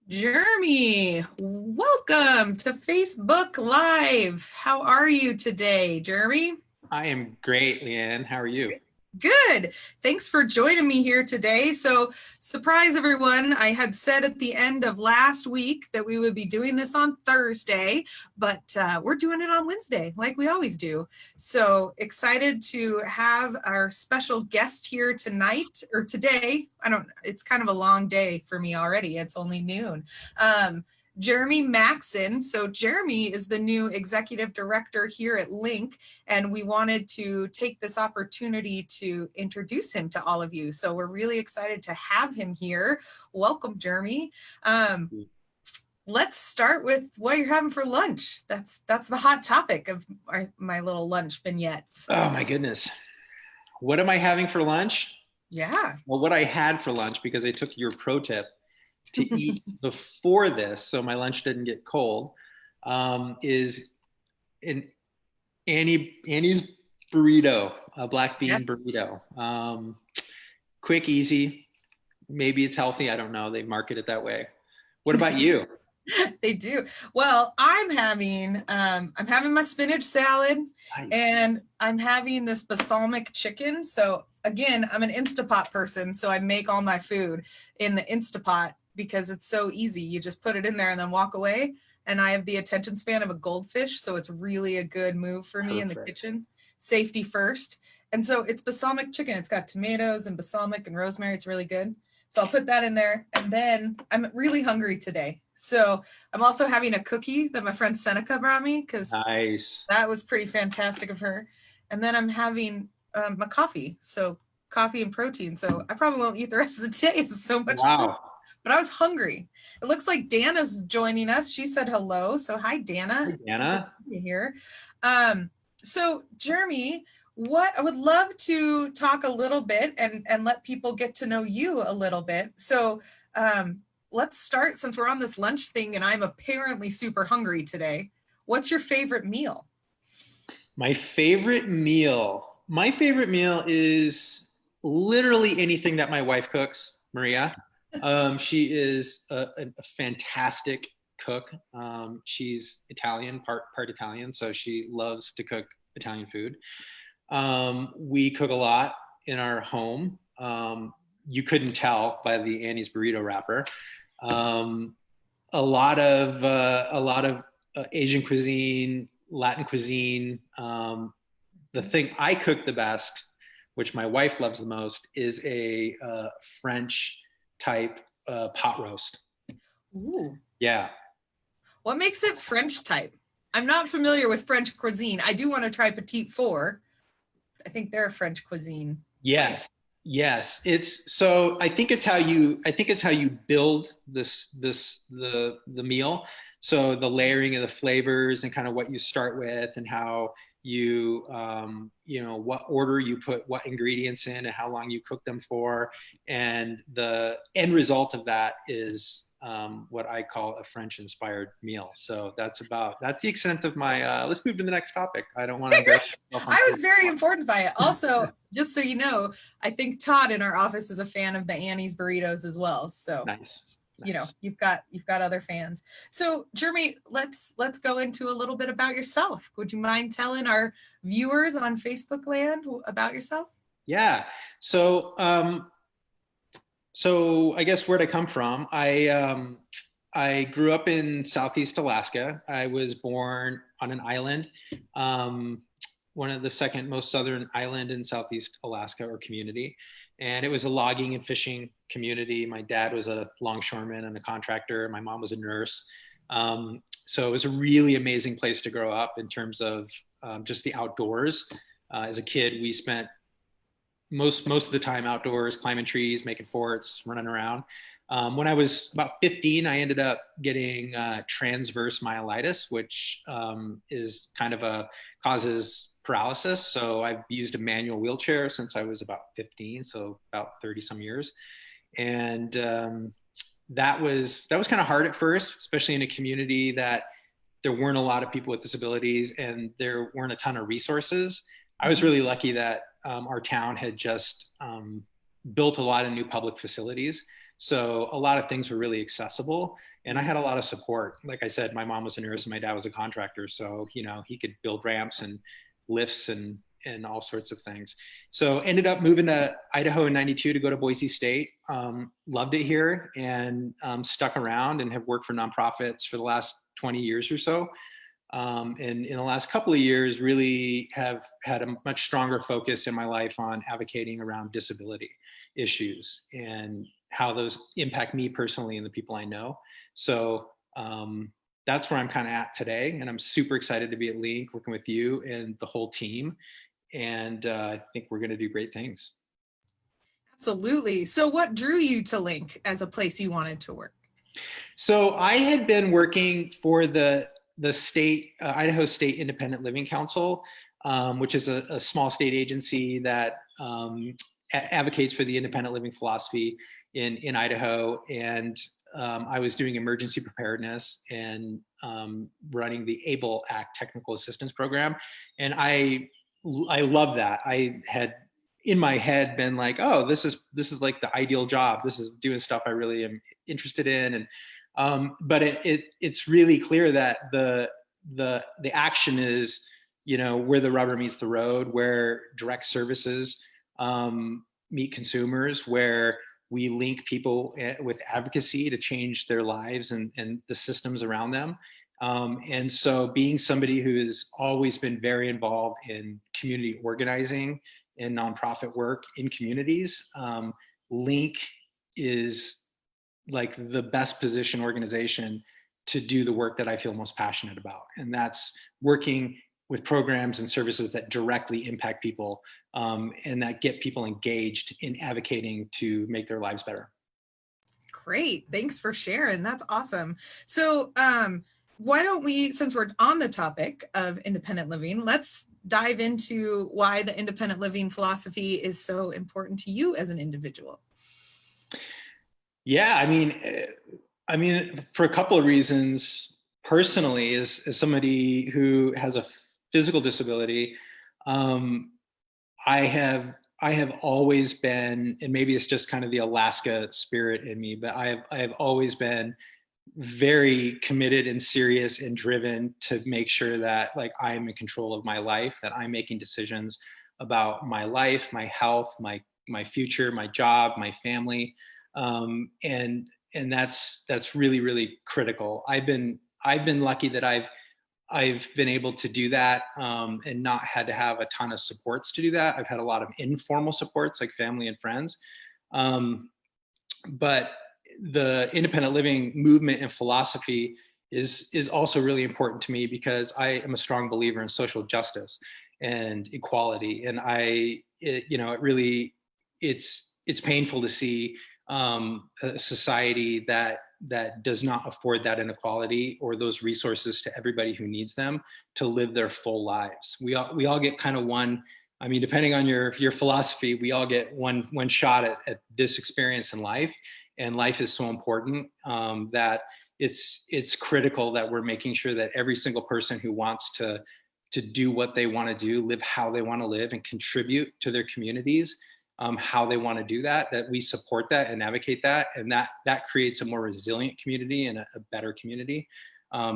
Jeremy, welcome to Facebook Live. How are you today, Jeremy? I am great, LeAnn. How are you? Good. Thanks for joining me here today. So, surprise everyone, I had said at the end of last week that we would be doing this on Thursday, but we're doing it on Wednesday, like we always do. So, excited to have our special guest here tonight or today. It's kind of a long day for me already. It's only noon. Jeremy Maxand. So Jeremy is the new executive director here at LINC, and we wanted to take this opportunity to introduce him to all of you. So we're really excited to have him here. Welcome, Jeremy. Let's start with what you're having for lunch. That's the hot topic of my little lunch vignettes. Oh my goodness. What am I having for lunch? Yeah. Well, what I had for lunch, because I took your pro tip to eat before this, so my lunch didn't get cold, is an Annie's burrito, a black bean burrito. Quick, easy. Maybe it's healthy. I don't know. They market it that way. What about you? They do. Well, I'm having my spinach salad. Nice. And I'm having this balsamic chicken. So again, I'm an Instapot person, so I make all my food in the Instapot because it's so easy. You just put it in there and then walk away. And I have the attention span of a goldfish, so it's really a good move for me in the kitchen. Safety first. And so it's balsamic chicken. It's got tomatoes and balsamic and rosemary. It's really good. So I'll put that in there. And then I'm really hungry today. So I'm also having a cookie that my friend Seneca brought me because that was pretty fantastic of her. And then I'm having my coffee. So coffee and protein. So I probably won't eat the rest of the day. It's so much food. But I was hungry. It looks like Dana's joining us. She said hello. So hi, Dana. Hey, Dana. Here. So Jeremy, I would love to talk a little bit and let people get to know you a little bit. So let's start, since we're on this lunch thing and I'm apparently super hungry today. What's your favorite meal? My favorite meal is literally anything that my wife cooks, Maria. She is a fantastic cook. She's Italian, part Italian, so she loves to cook Italian food. We cook a lot in our home. You couldn't tell by the Annie's burrito wrapper. A lot of Asian cuisine, Latin cuisine. The thing I cook the best, which my wife loves the most, is a French type pot roast. Ooh. Yeah. What makes it French type? I'm not familiar with French cuisine. I do want to try Petit Four. I think they're a French cuisine. Yes. Yes. I think it's how you build the meal. So the layering of the flavors and kind of what you start with and how you what order you put what ingredients in and how long you cook them for, and the end result of that is what I call a French inspired meal. So that's the extent of my let's move to the next topic. I don't want to go. I was very informed by it. Also, just so you know, I think Todd in our office is a fan of the Annie's burritos as well. So nice. You know, you've got other fans. So Jeremy, let's go into a little bit about yourself. Would you mind telling our viewers on Facebook land about yourself? Yeah. So I guess where'd I come from? I grew up in Southeast Alaska. I was born on an island, one of the second most southern island in Southeast Alaska, or community. And it was a logging and fishing community. My dad was a longshoreman and a contractor. My mom was a nurse. So it was a really amazing place to grow up in terms of just the outdoors. As a kid, we spent most of the time outdoors, climbing trees, making forts, running around. When I was about 15, I ended up getting transverse myelitis, which is kind of causes paralysis. So I've used a manual wheelchair since I was about 15, so about 30 some years. And that was kind of hard at first, especially in a community that there weren't a lot of people with disabilities and there weren't a ton of resources. I was really lucky that our town had just built a lot of new public facilities. So a lot of things were really accessible. And I had a lot of support. Like I said, my mom was a nurse and my dad was a contractor. So, you know, he could build ramps and lifts and all sorts of things. So ended up moving to Idaho in 92 to go to Boise State. Loved it here and stuck around and have worked for nonprofits for the last 20 years or so. And in the last couple of years, really have had a much stronger focus in my life on advocating around disability issues and how those impact me personally and the people I know. So that's where I'm kind of at today. And I'm super excited to be at LINC, working with you and the whole team. And I think we're going to do great things. Absolutely. So what drew you to LINC as a place you wanted to work? So I had been working for the state, Idaho State Independent Living Council, which is a small state agency that advocates for the independent living philosophy in Idaho. And I was doing emergency preparedness and running the ABLE Act Technical Assistance Program. And I love that. I had in my head been like, oh, this is like the ideal job. This is doing stuff I really am interested in. And but it's really clear that the action is, you know, where the rubber meets the road, where direct services meet consumers, where we link people with advocacy to change their lives and the systems around them. And so being somebody who's always been very involved in community organizing and nonprofit work in communities, LINC is like the best position organization to do the work that I feel most passionate about. And that's working with programs and services that directly impact people and that get people engaged in advocating to make their lives better. Great. Thanks for sharing. That's awesome. So why don't we, since we're on the topic of independent living, let's dive into why the independent living philosophy is so important to you as an individual. Yeah, I mean, for a couple of reasons. Personally, as somebody who has a physical disability, I have always been, and maybe it's just kind of the Alaska spirit in me, but I have always been very committed and serious and driven to make sure that like I'm in control of my life, that I'm making decisions about my life, my health, my future, my job, my family. And that's really, really critical. I've been lucky that I've been able to do that and not had to have a ton of supports to do that. I've had a lot of informal supports like family and friends. But the independent living movement and philosophy is also really important to me because I am a strong believer in social justice and equality. And it's painful to see a society that does not afford that inequality or those resources to everybody who needs them to live their full lives. We all get kind of one. I mean, depending on your philosophy, we all get one shot at this experience in life, and life is so important that it's critical that we're making sure that every single person who wants to do what they want to do, live how they want to live, and contribute to their communities how they want to do that we support that and advocate that, and that creates a more resilient community and a better community.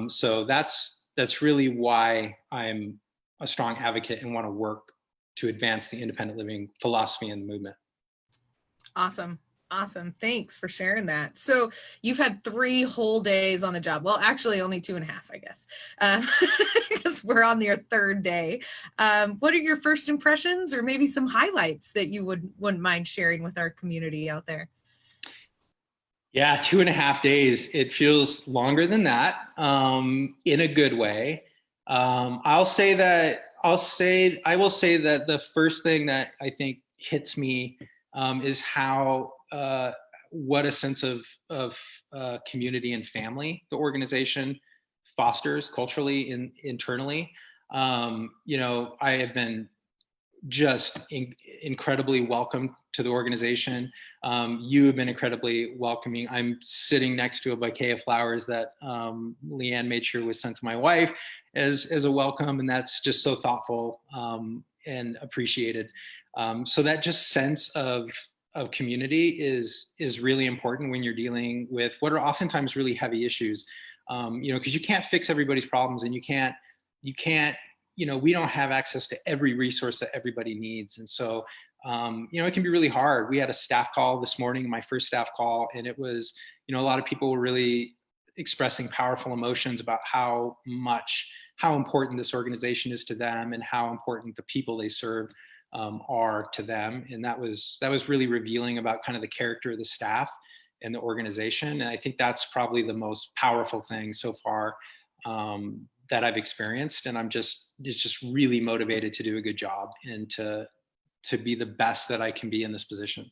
So that's really why I'm a strong advocate and want to work to advance the independent living philosophy and movement. Awesome. Awesome. Thanks for sharing that. So you've had 3 whole days on the job. Well, actually only 2.5, I guess, because we're on your 3rd day. What are your first impressions or maybe some highlights that you wouldn't mind sharing with our community out there? Yeah, 2.5 days. It feels longer than that in a good way. I will say that the first thing that I think hits me is how what a sense of community and family the organization fosters culturally and internally. I have been just incredibly welcome to the organization. You have been incredibly welcoming. I'm sitting next to a bouquet of flowers that LeAnn made sure was sent to my wife as a welcome, and that's just so thoughtful and appreciated. So that just sense of of community is really important when you're dealing with what are oftentimes really heavy issues. You know, because you can't fix everybody's problems, and you can't, you know, we don't have access to every resource that everybody needs. And so, you know, it can be really hard. We had a staff call this morning, my first staff call, and it was, you know, a lot of people were really expressing powerful emotions about how important this organization is to them and how important the people they serve are to them. And that was really revealing about kind of the character of the staff and the organization. And I think that's probably the most powerful thing so far that I've experienced. And it's just really motivated to do a good job and to be the best that I can be in this position.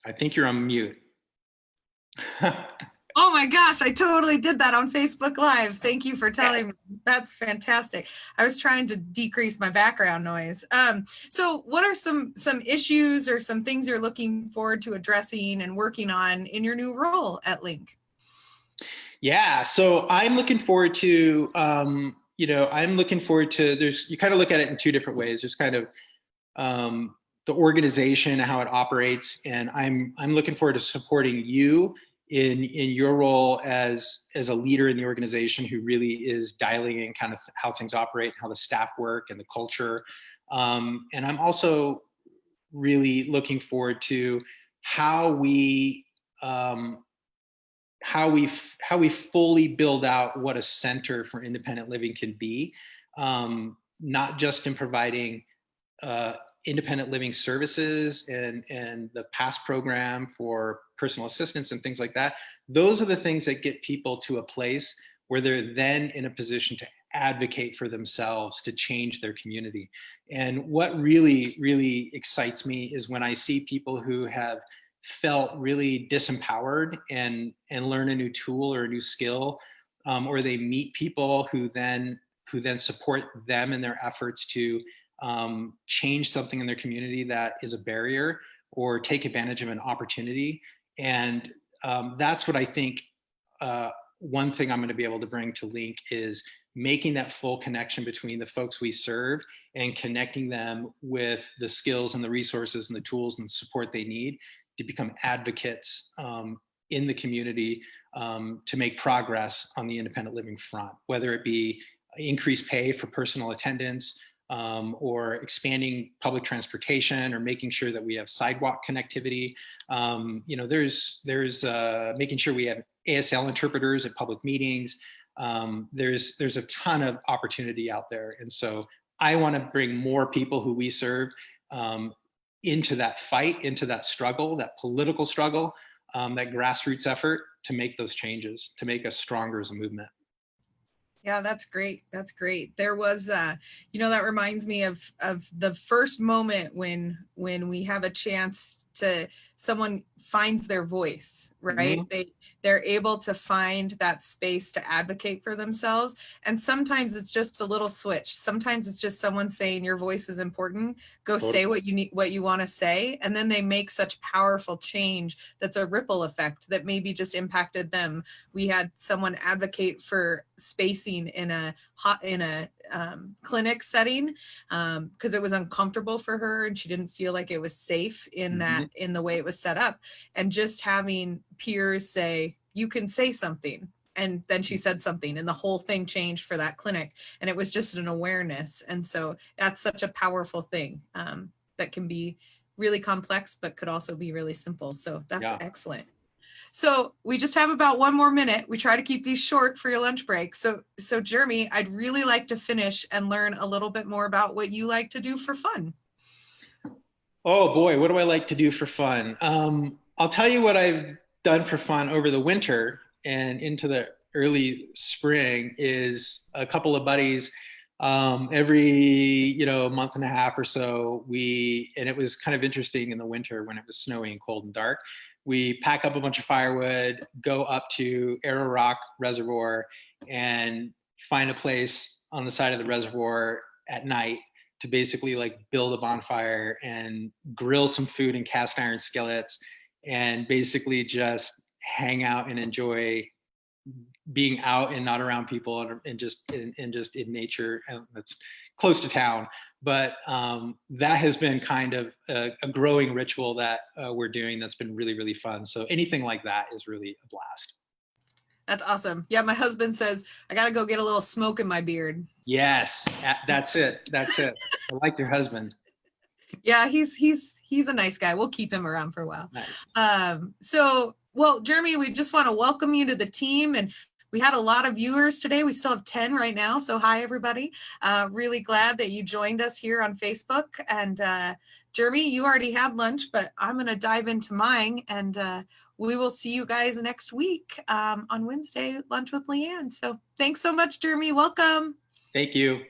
I think you're on mute. Oh my gosh, I totally did that on Facebook Live. Thank you for telling me. That's fantastic. I was trying to decrease my background noise. So what are some issues or some things you're looking forward to addressing and working on in your new role at LINC? Yeah, so I'm looking forward to, you know, you kind of look at it in two different ways. There's kind of the organization, how it operates, and I'm looking forward to supporting you in your role as a leader in the organization who really is dialing in kind of how things operate, how the staff work and the culture. And I'm also really looking forward to how we fully build out what a center for independent living can be, not just in providing independent living services and the PASS program for personal assistance and things like that. Those are the things that get people to a place where they're then in a position to advocate for themselves, to change their community. And what really, really excites me is when I see people who have felt really disempowered and learn a new tool or a new skill, or they meet people who then support them in their efforts to change something in their community that is a barrier or take advantage of an opportunity. And that's what I think one thing I'm going to be able to bring to LINC is making that full connection between the folks we serve and connecting them with the skills and the resources and the tools and the support they need to become advocates in the community to make progress on the independent living front, whether it be increased pay for personal attendance, or expanding public transportation, or making sure that we have sidewalk connectivity. You know, there's making sure we have ASL interpreters at public meetings. There's a ton of opportunity out there. And so I want to bring more people who we serve into that fight, into that struggle, that political struggle, that grassroots effort to make those changes, to make us stronger as a movement. Yeah, that's great. That's great. There was, you know, that reminds me of the first moment when we have a chance to, someone finds their voice, right? Mm-hmm. They're able to find that space to advocate for themselves. And sometimes it's just a little switch. Sometimes it's just someone saying your voice is important. Go say what you need, what you want to say. And then they make such powerful change that's a ripple effect that maybe just impacted them. We had someone advocate for spacing in a clinic setting because it was uncomfortable for her and she didn't feel like it was safe in that, in the way it was set up. And just having peers say, you can say something. And then she said something and the whole thing changed for that clinic. And it was just an awareness. And so that's such a powerful thing that can be really complex, but could also be really simple. So that's excellent. So we just have about 1 more minute. We try to keep these short for your lunch break. So Jeremy, I'd really like to finish and learn a little bit more about what you like to do for fun. Oh boy, what do I like to do for fun? I'll tell you what I've done for fun over the winter and into the early spring is a couple of buddies. Every month and a half or so, and it was kind of interesting in the winter when it was snowy and cold and dark. We pack up a bunch of firewood, go up to Arrow Rock Reservoir, and find a place on the side of the reservoir at night to basically like build a bonfire and grill some food in cast iron skillets, and basically just hang out and enjoy being out and not around people and just in nature, and that's close to town. but that has been kind of a growing ritual that we're doing that's been really, really fun. So anything like that is really a blast. That's awesome. Yeah, my husband says, I got to go get a little smoke in my beard. Yes, that's it. That's it. I like your husband. Yeah, he's a nice guy. We'll keep him around for a while. Nice. Well, Jeremy, we just want to welcome you to the team, and we had a lot of viewers today. We still have 10 right now. So hi, everybody. Really glad that you joined us here on Facebook. And Jeremy, you already had lunch, but I'm going to dive into mine, and we will see you guys next week on Wednesday, Lunch with LeAnn. So thanks so much, Jeremy. Welcome. Thank you.